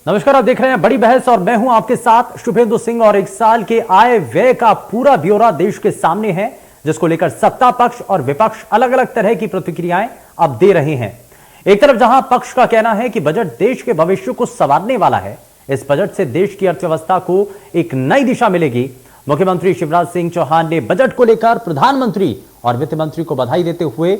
नमस्कार, आप देख रहे हैं बड़ी बहस और मैं हूं आपके साथ शुभेंदु सिंह। और एक साल के आय व्यय का पूरा ब्यौरा देश के सामने है, जिसको लेकर सत्ता पक्ष और विपक्ष अलग अलग तरह की प्रतिक्रियाएं अब दे रहे हैं। एक तरफ जहां पक्ष का कहना है कि बजट देश के भविष्य को संवारने वाला है, इस बजट से देश की अर्थव्यवस्था को एक नई दिशा मिलेगी। मुख्यमंत्री शिवराज सिंह चौहान ने बजट को लेकर प्रधानमंत्री और वित्त मंत्री को बधाई देते हुए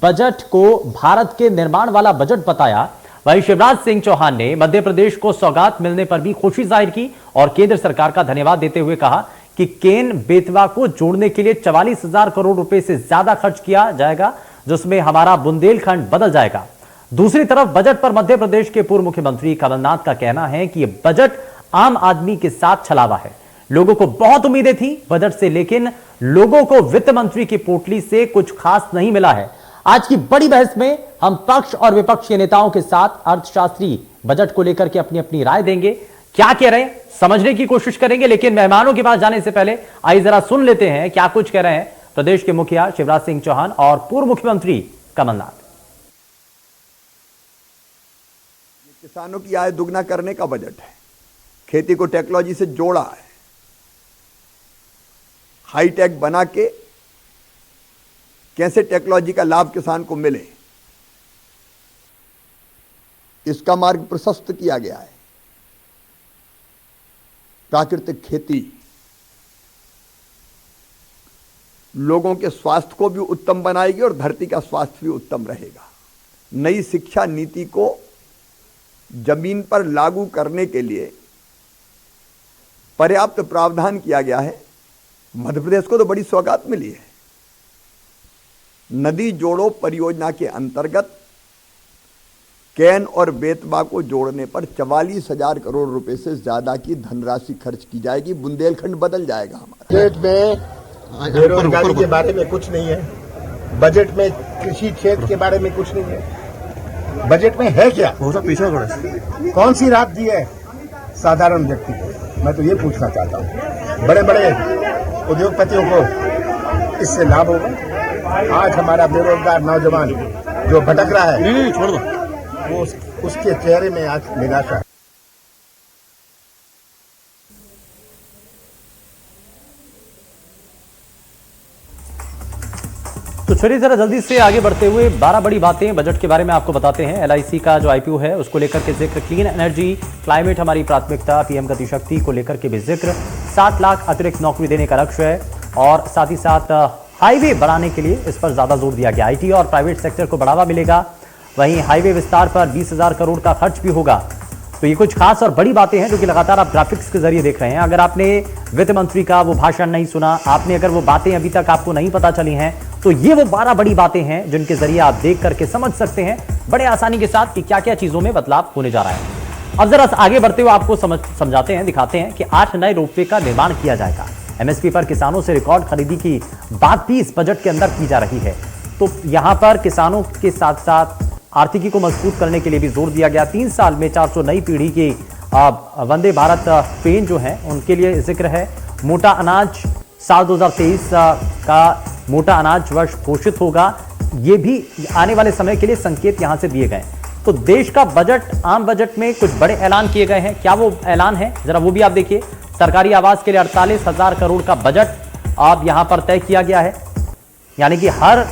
बजट को भारत के निर्माण वाला बजट बताया। वहीं शिवराज सिंह चौहान ने मध्य प्रदेश को सौगात मिलने पर भी खुशी जाहिर की और केंद्र सरकार का धन्यवाद देते हुए कहा कि केन बेतवा को जोड़ने के लिए 44,000 करोड़ रुपए से ज्यादा खर्च किया जाएगा, जिसमें हमारा बुंदेलखंड बदल जाएगा। दूसरी तरफ बजट पर मध्य प्रदेश के पूर्व मुख्यमंत्री कमलनाथ का कहना है कि यह बजट आम आदमी के साथ छलावा है। लोगों को बहुत उम्मीदें थी बजट से, लेकिन लोगों को वित्त मंत्री की पोटली से कुछ खास नहीं मिला है। आज की बड़ी बहस में हम पक्ष और विपक्ष के नेताओं के साथ अर्थशास्त्री बजट को लेकर के अपनी अपनी राय देंगे, क्या कह रहे हैं समझने की कोशिश करेंगे। लेकिन मेहमानों के पास जाने से पहले आइए जरा सुन लेते हैं क्या कुछ कह रहे हैं प्रदेश के मुखिया शिवराज सिंह चौहान और पूर्व मुख्यमंत्री कमलनाथ। किसानों की आय दुगना करने का बजट है, खेती को टेक्नोलॉजी से जोड़ा है, हाईटेक बना के कैसे टेक्नोलॉजी का लाभ किसान को मिले, इसका मार्ग प्रशस्त किया गया है। प्राकृतिक खेती लोगों के स्वास्थ्य को भी उत्तम बनाएगी और धरती का स्वास्थ्य भी उत्तम रहेगा। नई शिक्षा नीति को जमीन पर लागू करने के लिए पर्याप्त प्रावधान किया गया है। मध्य प्रदेश को तो बड़ी सौगात मिली है। नदी जोड़ो परियोजना के अंतर्गत कैन और बेतवा को जोड़ने पर 44,000 करोड़ रुपए से ज्यादा की धनराशि खर्च की जाएगी। बुंदेलखंड बदल जाएगा हमारा। बजट में बेरोजगारी के बारे में कुछ नहीं है, बजट में कृषि क्षेत्र के बारे में कुछ नहीं है। बजट में है क्या? कौन सी राहत दी है साधारण व्यक्ति को? मैं तो ये पूछना चाहता हूँ। बड़े बड़े उद्योगपतियों को इससे लाभ होगा। आज हमारा बेरोजगार नौजवान जो भटक रहा है, छोड़ दो, वो उसके चेहरे में आज निराशा है। तो चलिए जरा जल्दी से आगे बढ़ते हुए 12 बड़ी बातें बजट के बारे में आपको बताते हैं। LIC का जो IPO है उसको लेकर के जिक्र, क्लीन एनर्जी क्लाइमेट हमारी प्राथमिकता, PM गति शक्ति को लेकर के भी जिक्र, 60 लाख अतिरिक्त नौकरी देने का लक्ष्य है और साथ ही साथ हाईवे बनाने के लिए इस पर ज्यादा जोर दिया गया। IT और प्राइवेट सेक्टर को बढ़ावा मिलेगा। वहीं हाईवे विस्तार पर 20,000 करोड़ का खर्च भी होगा। तो ये कुछ खास और बड़ी बातें हैं जो कि लगातार आप ग्राफिक्स के जरिए देख रहे हैं। अगर आपने वित्त मंत्री का वो भाषण नहीं सुना, आपने अगर वो बातें अभी तक आपको नहीं पता चली हैं, तो ये वो 12 बड़ी बातें हैं जिनके जरिए आप देख करके समझ सकते हैं बड़े आसानी के साथ कि क्या क्या चीजों में बदलाव होने जा रहा है। अब जरा आगे बढ़ते हुए आपको समझाते हैं, दिखाते हैं कि 8 नए रोपवे का निर्माण किया जाएगा। MSP पर किसानों से रिकॉर्ड खरीदी की बात भी इस बजट के अंदर की जा रही है। तो यहां पर किसानों के साथ साथ आर्थिकी को मजबूत करने के लिए भी जोर दिया गया। 3 साल में 400 नई पीढ़ी की वंदे भारत ट्रेन जो है उनके लिए जिक्र है। मोटा अनाज साल 2023 का मोटा अनाज वर्ष घोषित होगा। ये भी आने वाले समय के लिए संकेत यहां से दिए गए। तो देश का बजट, आम बजट में कुछ बड़े ऐलान किए गए हैं। क्या वो ऐलान है जरा वो भी आप देखिए। सरकारी आवास के लिए 48,000 करोड़ का बजट अब यहां पर तय किया गया है, यानी कि हर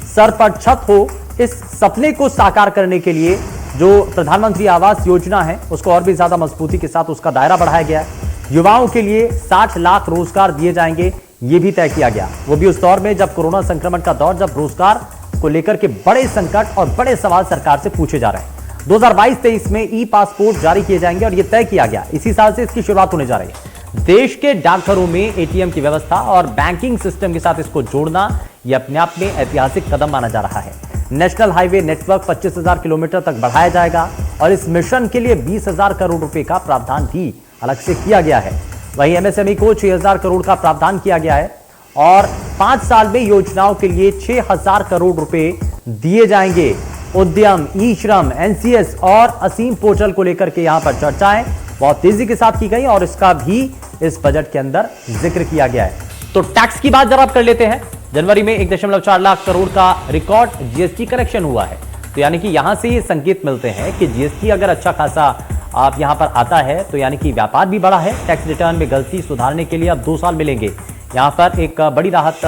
सर पर छत हो, इस सपने को साकार करने के लिए जो प्रधानमंत्री आवास योजना है उसको और भी ज्यादा मजबूती के साथ उसका दायरा बढ़ाया गया है। युवाओं के लिए 60 लाख रोजगार दिए जाएंगे, ये भी तय किया गया। वो भी उस दौर में जब कोरोना संक्रमण का दौर, जब रोजगार को लेकर के बड़े संकट और बड़े सवाल सरकार से पूछे जा रहे हैं। 2022-23 में ई-पासपोर्ट जारी किए जाएंगे और यह तय किया गया, इसी साल से इसकी शुरुआत होने जा रही है। देश के डाकघरों में ATM की व्यवस्था और बैंकिंग सिस्टम के साथ इसको जोड़ना यह अपने आप में ऐतिहासिक कदम माना जा रहा है। नेशनल हाईवे नेटवर्क 25,000 किलोमीटर तक बढ़ाया जाएगा और इस मिशन के लिए 20,000 करोड़ रुपए का प्रावधान भी अलग से किया गया है। वहीं MSME को 6,000 करोड़ का प्रावधान किया गया है और 5 साल में योजनाओं के लिए 6,000 करोड़ रुपए दिए जाएंगे। उद्यम, ई-श्रम, NCS और असीम पोर्टल को लेकर के यहां पर चर्चाएं बहुत तेजी के साथ की गई और इसका भी इस बजट के अंदर जिक्र किया गया है। तो टैक्स की बात जरा कर लेते हैं। जनवरी में 1.4 लाख करोड़ का रिकॉर्ड GST कलेक्शन हुआ है। तो यानी कि यहां से ये संकेत मिलते हैं कि GST अगर अच्छा खासा आप यहां पर आता है तो यानी कि व्यापार भी बढ़ा है। टैक्स रिटर्न में गलती सुधारने के लिए अब 2 साल मिलेंगे। यहां पर एक बड़ी राहत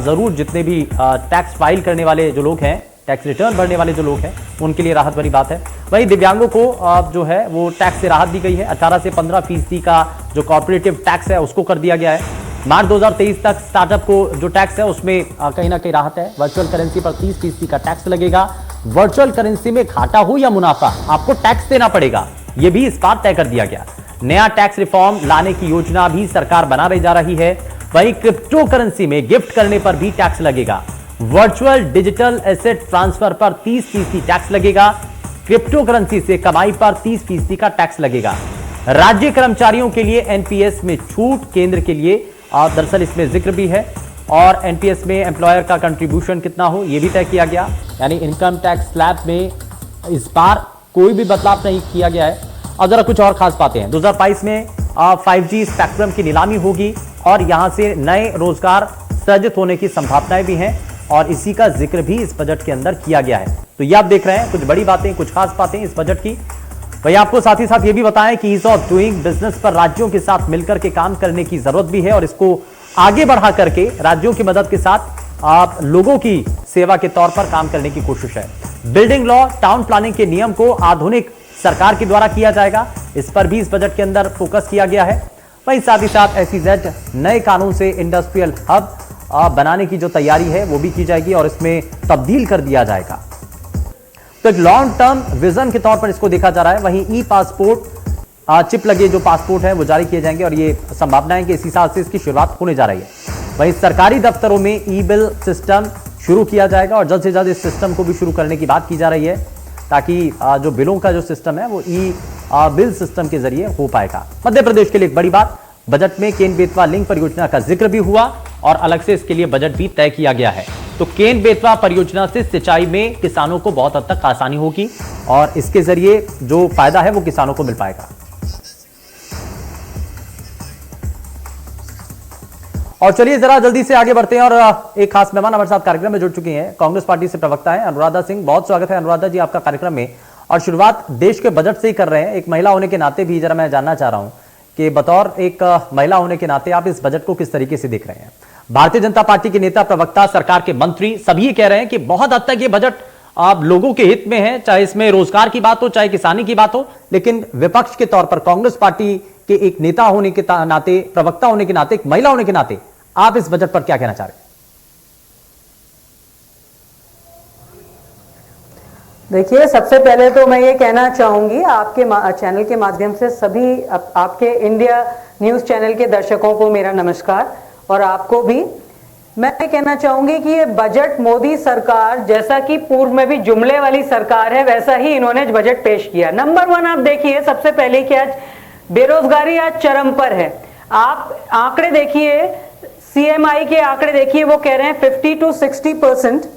जरूर जितने भी टैक्स फाइल करने वाले जो लोग हैं, टैक्स रिटर्न भरने वाले जो लोग हैं, उनके लिए राहत भरी बात है। वहीं दिव्यांगों को जो है वो टैक्स से राहत दी गई है। 18 से 15% का जो कॉर्पोरेटिव टैक्स है उसको कर दिया गया है। मार्च 2023 तक स्टार्टअप को जो टैक्स है उसमें कहीं ना कहीं राहत है। वर्चुअल करेंसी पर 30% का टैक्स लगेगा। वर्चुअल करेंसी में घाटा हो या मुनाफा, आपको टैक्स देना पड़ेगा, यह भी इस बार तय कर दिया गया। नया टैक्स रिफॉर्म लाने की योजना भी सरकार बना रही जा रही है। वहीं क्रिप्टो करेंसी में गिफ्ट करने पर भी टैक्स लगेगा। वर्चुअल डिजिटल एसेट ट्रांसफर पर 30% टैक्स लगेगा। क्रिप्टो करेंसी से कमाई पर 30% का टैक्स लगेगा। राज्य कर्मचारियों के लिए एनपीएस में छूट, केंद्र के लिए दरअसल इसमें जिक्र भी है। और एनपीएस में एम्प्लॉयर का कंट्रीब्यूशन कितना हो यह भी तय किया गया। यानी इनकम टैक्स स्लैब में इस बार कोई भी बदलाव नहीं किया गया है। और जरा कुछ और खास बातें हैं। 2022 में 5G स्पेक्ट्रम की नीलामी होगी और यहां से नए रोजगार सृजित होने की संभावनाएं भी हैं और इसी का जिक्र भी इस बजट के अंदर किया गया है। तो ये आप देख रहे हैं कुछ बड़ी बातें, कुछ खास बातें इस बजट की। वही आपको साथ ही साथ ये भी बताएं कि ईज ऑफ डूइंग बिजनेस पर राज्यों के साथ मिलकर के काम करने की जरूरत भी है और इसको आगे बढ़ा करके राज्यों की मदद के साथ आप लोगों की सेवा के तौर पर काम करने की कोशिश है। बिल्डिंग लॉ, टाउन प्लानिंग के नियम को आधुनिक सरकार के द्वारा किया जाएगा, इस पर भी इस बजट के अंदर फोकस किया गया है। वहीं साथ ही साथ SEZ नए कानून से इंडस्ट्रियल हब बनाने की जो तैयारी है वो भी की जाएगी और इसमें तब्दील कर दिया जाएगा। तो एक लॉन्ग टर्म विजन के तौर पर इसको देखा जा रहा है। वहीं ई पासपोर्ट चिप लगे जो पासपोर्ट है वो जारी किए जाएंगे और ये संभावना है कि इसी साल से इसकी शुरुआत होने जा रही है। वहीं सरकारी दफ्तरों में ई बिल सिस्टम शुरू किया जाएगा और जल्द से जल्द इस सिस्टम को भी शुरू करने की बात की जा रही है ताकि जो बिलों का जो सिस्टम है वो ई बिल सिस्टम के जरिए हो पाएगा। मध्य प्रदेश के लिए एक बड़ी बात, बजट में केन बेतवा लिंक परियोजना का जिक्र भी हुआ और अलग से इसके लिए बजट भी तय किया गया है। तो केन बेतवा परियोजना से सिंचाई में किसानों को बहुत हद तक आसानी होगी और इसके जरिए जो फायदा है वो किसानों को मिल पाएगा। और चलिए जरा जल्दी से आगे बढ़ते हैं और एक खास मेहमान हमारे साथ कार्यक्रम में जुड़ चुकी हैं। कांग्रेस पार्टी से प्रवक्ता हैं अनुराधा सिंह। बहुत स्वागत है अनुराधा जी आपका कार्यक्रम में। और शुरुआत देश के बजट से ही कर रहे हैं। एक महिला होने के नाते भी जरा मैं जानना चाह रहा हूं कि बतौर एक महिला होने के नाते आप इस बजट को किस तरीके से देख रहे हैं। भारतीय जनता पार्टी के नेता, प्रवक्ता, सरकार के मंत्री सभी कह रहे हैं कि बहुत हद तक ये बजट आप लोगों के हित में है, चाहे इसमें रोजगार की बात हो, चाहे किसानी की बात हो। लेकिन विपक्ष के तौर पर कांग्रेस पार्टी के एक नेता होने के नाते, प्रवक्ता होने के नाते, एक महिला होने के नाते आप इस बजट पर क्या कहना चाह रहे हैं? देखिए, सबसे पहले तो मैं ये कहना चाहूंगी आपके चैनल के माध्यम से सभी आपके इंडिया न्यूज चैनल के दर्शकों को मेरा नमस्कार। और आपको भी मैं कहना चाहूंगी कि ये बजट मोदी सरकार, जैसा कि पूर्व में भी जुमले वाली सरकार है, वैसा ही इन्होंने बजट पेश किया। नंबर 1 आप देखिए, सबसे पहले कि आज बेरोजगारी आज चरम पर है। आप आंकड़े देखिए, CMI के आंकड़े देखिए, वो कह रहे हैं 50 to 60%।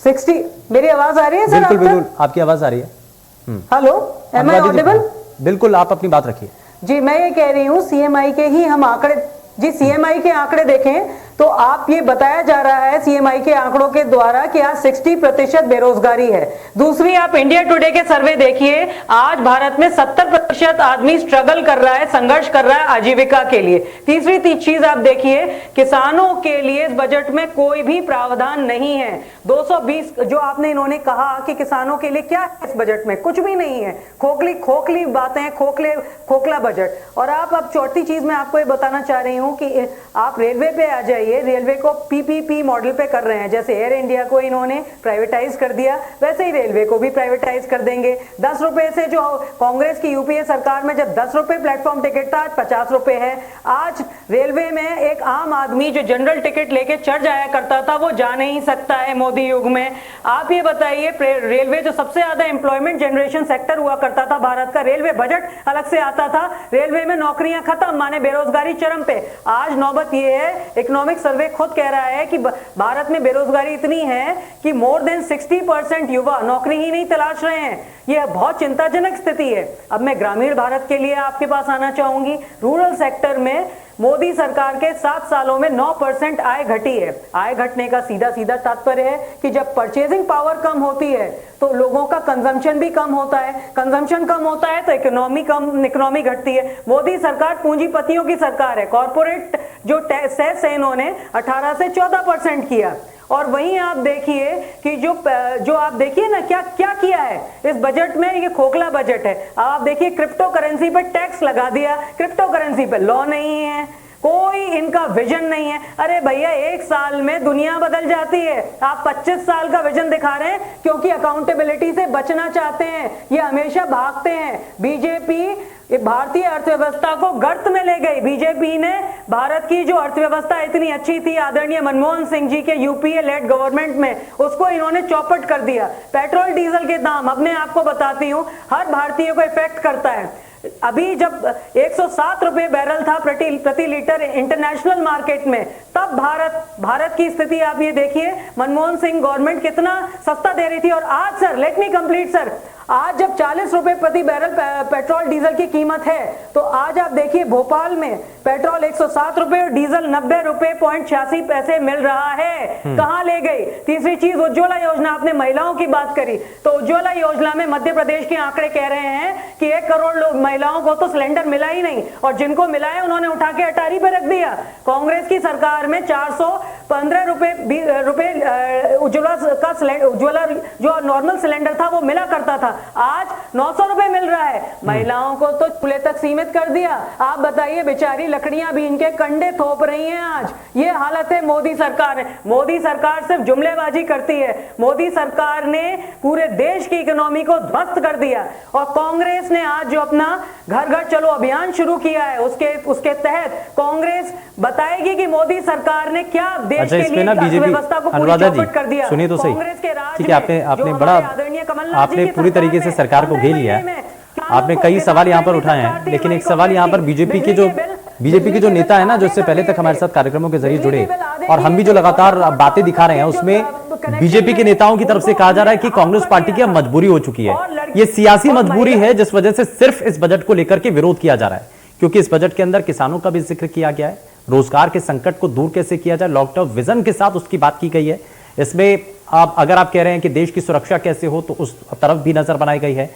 60 मेरी आवाज आ रही है सर? बिल्कुल बिल्कुल आपकी आवाज आ रही है। Hello, am I audible? बिल्कुल, आप अपनी बात रखिए। जी, मैं ये कह रही हूँ CMI के ही हम आंकड़े, जी CMI के आंकड़े देखें तो आप ये बताया जा रहा है CMI के आंकड़ों के द्वारा कि आज 60% बेरोजगारी है। दूसरी, आप इंडिया टुडे के सर्वे देखिए, आज भारत में 70% आदमी स्ट्रगल कर रहा है, संघर्ष कर रहा है आजीविका के लिए। तीसरी चीज आप देखिए, किसानों के लिए इस बजट में कोई भी प्रावधान नहीं है। 220 जो आपने इन्होंने कहा कि किसानों के लिए क्या है इस बजट में, कुछ भी नहीं है। खोखली बातें, खोखला बजट। और आप अब चौथी चीज मैं आपको ये बताना चाह रही हूं कि आप रेलवे पे आ जाइए। रेलवे को PPP मॉडल पे कर रहे हैं। जैसे एयर इंडिया को इन्होंने प्राइवेटाइज कर दिया, वैसे ही रेलवे को भी प्राइवेटाइज कर देंगे। 10 रुपए से, जो कांग्रेस की UPA सरकार में जब 10 रुपए प्लेटफॉर्म टिकट था, आज 50 रुपए है। आज रेलवे में एक आम आदमी जो जनरल टिकट लेके चढ़ जाया करता था, वो जा नहीं सकता है मोदी युग में। आप ये बताइए, रेलवे जो सबसे ज्यादा एम्प्लॉयमेंट जनरेशन सेक्टर हुआ करता था भारत का, रेलवे बजट अलग से आता था, रेलवे में नौकरियां खत्म, माने बेरोजगारी चरम पे। आज नौबत ये है, इकोनॉमिक सर्वे खुद कह रहा है कि भारत में बेरोजगारी इतनी है कि मोर देन 60% युवा नौकरी ही नहीं तलाश रहे हैं। यह बहुत चिंताजनक स्थिति है। अब मैं ग्रामीण भारत के लिए आपके पास आना चाहूंगी। रूरल सेक्टर में मोदी सरकार के 7 सालों में 9% आय घटी है। आय घटने का सीधा सीधा तात्पर्य है कि जब परचेजिंग पावर कम होती है तो लोगों का कंजम्पशन भी कम होता है, कंजम्पशन कम होता है तो इकोनॉमी घटती है। मोदी सरकार पूंजीपतियों की सरकार है। कॉर्पोरेट जो सेस है इन्होंने 18 से 14% किया। और वहीं आप देखिए कि जो आप देखिए ना क्या क्या किया है इस बजट में, ये खोखला बजट है। आप देखिए क्रिप्टो करेंसी पर टैक्स लगा दिया, क्रिप्टो करेंसी पर लॉ नहीं है, कोई इनका विजन नहीं है। अरे भैया 1 साल में दुनिया बदल जाती है, आप 25 साल का विजन दिखा रहे हैं क्योंकि अकाउंटेबिलिटी से बचना चाहते हैं। ये हमेशा भागते हैं। बीजेपी भारतीय अर्थव्यवस्था को गर्त में ले गई। बीजेपी ने भारत की जो अर्थव्यवस्था इतनी अच्छी थी आदरणीय मनमोहन सिंह जी के यूपीए लेड गवर्नमेंट में, उसको इन्होंने चौपट कर दिया। पेट्रोल डीजल के दाम, अब मैं आपको बताती हूं, हर भारतीय को इफेक्ट करता है। अभी जब 107 रुपए बैरल था प्रति लीटर इंटरनेशनल मार्केट में, तब भारत की स्थिति आप ये देखिए, मनमोहन सिंह गवर्नमेंट कितना सस्ता दे रही थी। और आज sir, let me complete sir, आज जब 40 रुपए प्रति बैरल पेट्रोल डीजल की कीमत है, तो आज आप देखिए भोपाल में पेट्रोल 107 रुपए और डीजल 90 रुपए 86 पैसे मिल रहा है। कहां ले गई? तीसरी चीज, उज्ज्वला योजना, आपने महिलाओं की बात करी, तो उज्ज्वला योजना में मध्य प्रदेश के आंकड़े कह रहे हैं कि 1 करोड़ लोग महिलाओं को तो सिलेंडर मिला ही नहीं, और जिनको मिला है उन्होंने उठा के अटारी पे रख दिया। कांग्रेस की सरकार में 415 रुपए उज्ज्वला जो नॉर्मल सिलेंडर था वो मिला करता था, आज 900 रुपए मिल रहा है। महिलाओं को तो चूल्हे तक सीमित कर दिया। आप बताइए, बेचारी लकड़ियां भी इनके कंडे थोप रही हैं। आज ये हालत है मोदी सरकार है। मोदी सरकार सिर्फ जुमलेबाजी करती है। मोदी सरकार ने पूरे देश की इकोनॉमी को ध्वस्त कर दिया। और कांग्रेस ने आज जो अपना घर घर चलो अभियान शुरू किया है, उसके तहत कांग्रेस बताएगी कि मोदी सरकार ने क्या देश के लिए अर्थव्यवस्था को पूरी चौपट कर दिया। सुनिए तो सही, कांग्रेस के राज ठीक है, आपने पूरी तरीके से सरकार को घेर लिया है। आपने कई सवाल यहाँ पर उठाए हैं, लेकिन एक सवाल यहाँ पर बीजेपी के जो नेता है ना, जो इससे पहले तक हमारे साथ कार्यक्रमों के जरिए जुड़े, और हम भी जो लगातार बातें दिखा रहे हैं, उसमें बीजेपी के नेताओं की तरफ से कहा जा रहा है कि कांग्रेस पार्टी की अब मजबूरी हो चुकी है। ये सियासी मजबूरी है जिस वजह से सिर्फ इस बजट को लेकर के विरोध किया जा रहा है, क्योंकि इस बजट के अंदर किसानों का भी जिक्र किया गया है, रोजगार के संकट को दूर कैसे किया जाए, लॉन्ग टर्म विजन के साथ उसकी बात की गई है। इसमें अगर आप कह रहे हैं कि देश की सुरक्षा कैसे हो, तो उस तरफ भी नजर बनाई गई है।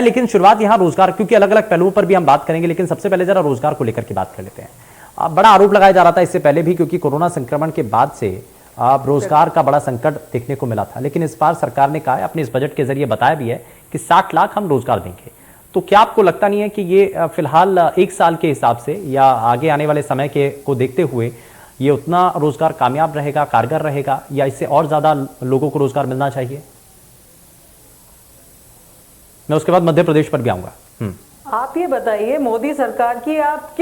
लेकिन शुरुआत यहां रोजगार, क्योंकि अलग अलग पहलुओं पर भी हम बात करेंगे, लेकिन सबसे पहले जरा रोजगार को लेकर के बात कर लेते हैं। बड़ा आरोप लगाया जा रहा था इससे पहले भी, क्योंकि कोरोना संक्रमण के बाद से रोजगार का बड़ा संकट देखने को मिला था, लेकिन इस बार सरकार ने कहा है, अपने इस बजट के जरिए बताया भी है कि 60 लाख हम रोजगार देंगे। तो क्या आपको लगता नहीं है कि ये फिलहाल 1 साल के हिसाब से या आगे आने वाले समय को देखते हुए ये उतना रोजगार कामयाब रहेगा, कारगर रहेगा, या इससे और ज्यादा लोगों को रोजगार मिलना चाहिए? मैं उसके बाद मध्य प्रदेश पर भी आऊंगा। आप ये बताइए, मोदी सरकार की आप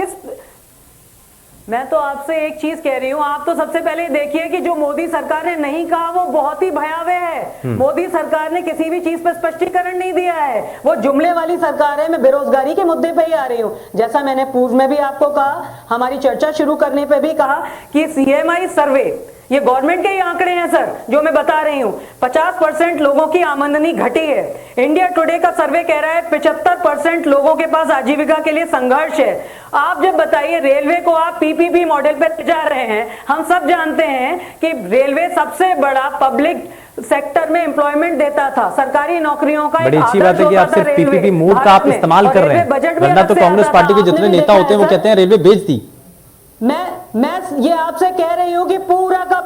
मैं तो आपसे एक चीज कह रही हूं, आप तो सबसे पहले देखिए कि जो मोदी सरकार ने नहीं कहा वो बहुत ही भयावह है। मोदी सरकार ने किसी भी चीज पर स्पष्टीकरण नहीं दिया है, वो जुमले वाली सरकार है। मैं बेरोजगारी के मुद्दे पे ही आ रही हूं। जैसा मैंने पूर्व में भी आपको कहा, हमारी चर्चा शुरू करने पे भी कहा कि सीएमआई सर्वे, ये गवर्नमेंट के ही आंकड़े हैं सर, जो मैं बता रही हूं। 50% लोगों की आमदनी घटी है। इंडिया टुडे का सर्वे कह रहा है 75% लोगों के पास आजीविका के लिए संघर्ष है। आप जब बताइए, रेलवे को आप पीपीपी मॉडल पर जा रहे हैं। हम सब जानते हैं कि रेलवे सबसे बड़ा पब्लिक सेक्टर में एम्प्लॉयमेंट देता था, सरकारी नौकरियों का। बड़ी अच्छी बात है कि आप सिर्फ पीपीपी मोड का आप इस्तेमाल कर रहे हैं, वरना तो कांग्रेस पार्टी के जितने नेता होते हैं वो कहते हैं रेलवे बेच दी। मैं ये आपसे कह रही हूं कि पूरा का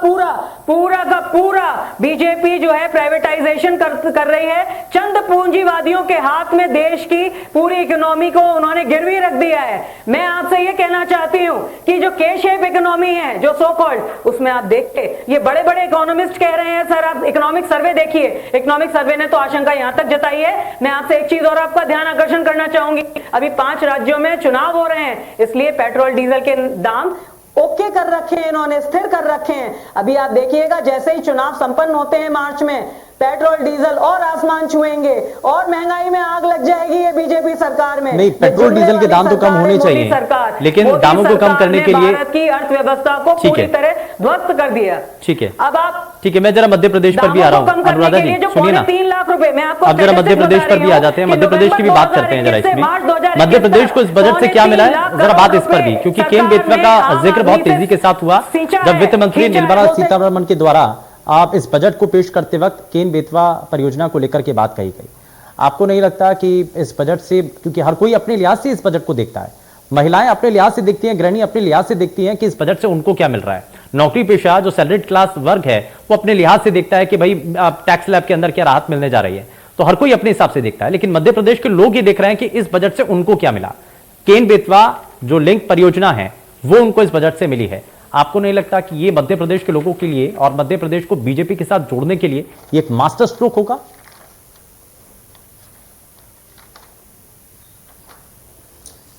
पूरा बीजेपी जो है प्राइवेटाइजेशन कर रही है। चंद पूंजीवादियों के हाथ में देश की पूरी इकोनॉमी को उन्होंने गिरवी रख दिया है। मैं आपसे ये कहना चाहती हूं कि जो के शेप इकोनॉमी है, जो सो कॉल्ड, उसमें आप देखते, ये बड़े बड़े इकोनॉमिस्ट कह रहे हैं सर, आप इकोनॉमिक सर्वे देखिए। इकोनॉमिक सर्वे ने तो आशंका यहां तक जताई है। मैं आपसे एक चीज और आपका ध्यान आकर्षण करना चाहूंगी, अभी 5 राज्यों में चुनाव हो रहे हैं, इसलिए पेट्रोल डीजल के दाम ओके कर रखे हैं, इन्होंने स्थिर कर रखे हैं। अभी आप देखिएगा, जैसे ही चुनाव संपन्न होते हैं मार्च में, पेट्रोल डीजल और आसमान छुएंगे और महंगाई में आग लग जाएगी ये बीजेपी सरकार में। नहीं, पेट्रोल डीजल के दाम तो कम होने चाहिए, लेकिन दामों को कम करने के लिए भारत की अर्थव्यवस्था को पूरी तरह ध्वस्त कर दिया। ठीक है, अब आप ठीक है, मैं जरा मध्य प्रदेश पर भी आ रहा हूँ। अनुराधा जी सुनिए ना, 3 लाख रुपए मैं आपको अब जरा मध्य प्रदेश पर भी आ जाते हैं, मध्य प्रदेश की भी बात करते हैं जरा इसमें। मध्य प्रदेश को इस बजट से क्या मिला है, जरा बात इस पर भी, क्योंकि केन बेतवा का जिक्र बहुत तेजी के साथ हुआ जब वित्त मंत्री निर्मला सीतारमण के द्वारा आप इस बजट को पेश करते वक्त केन बेतवा परियोजना को लेकर के बात कही गई। आपको नहीं लगता कि इस बजट से, क्योंकि हर कोई अपने लिहाज से इस बजट को देखता है, महिलाएं अपने लिहाज से देखती हैं, गृहिणी अपने लिहाज से देखती हैं कि इस बजट से उनको क्या मिल रहा है, नौकरी पेशा जो सैलरीड क्लास वर्ग है वो अपने लिहाज से देखता है कि भाई टैक्स स्लैब के अंदर क्या राहत मिलने जा रही है, तो हर कोई अपने हिसाब से देखता है। लेकिन मध्य प्रदेश के लोग ये देख रहे हैं कि इस बजट से उनको क्या मिला। केन बेतवा जो लिंक परियोजना है वो उनको इस बजट से मिली है। आपको नहीं लगता कि ये मध्य प्रदेश के लोगों के लिए और मध्य प्रदेश को बीजेपी के साथ जोड़ने के लिए ये एक मास्टर स्ट्रोक होगा?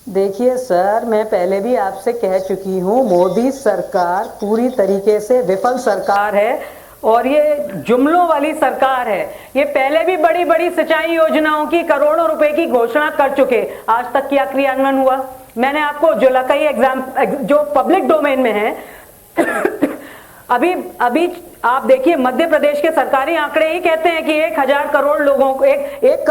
देखिए सर, मैं पहले भी आपसे कह चुकी हूं, मोदी सरकार पूरी तरीके से विफल सरकार है और ये जुमलों वाली सरकार है। ये पहले भी बड़ी बड़ी सिंचाई योजनाओं की करोड़ों रुपए की घोषणा कर चुके, आज तक क्या क्रियान्वयन हुआ? मैंने आपको जो कई एग्जाम जो पब्लिक डोमेन में है अभी आप देखिए, मध्य प्रदेश के सरकारी आंकड़े ही कहते हैं कि 1,000 करोड़ लोगों को एक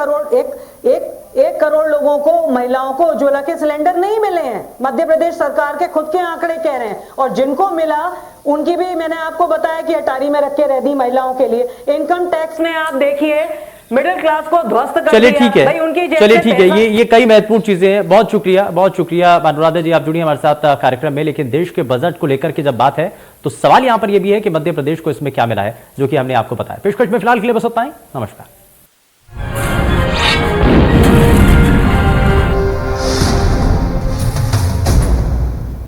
करोड़ लोगों को, महिलाओं को उज्ज्वला के सिलेंडर नहीं मिले हैं। मध्य प्रदेश सरकार के खुद के आंकड़े कह रहे हैं, और जिनको मिला उनकी भी मैंने आपको बताया कि अटारी में रख के रह दी महिलाओं के लिए। इनकम टैक्स ने आप देखिए मिडिल क्लास को ध्वस्त कर दिया। चलिए ठीक है, चलिए ठीक है, ये कई महत्वपूर्ण चीजें हैं। बहुत शुक्रिया अनुराधा जी, आप जुड़िए हमारे साथ कार्यक्रम में। लेकिन देश के बजट को लेकर के जब बात है तो सवाल यहां पर यह भी है कि मध्य प्रदेश को इसमें क्या मिला है, जो कि हमने आपको बताया। पेशकश में फिलहाल के लिए बस उतना ही। नमस्कार।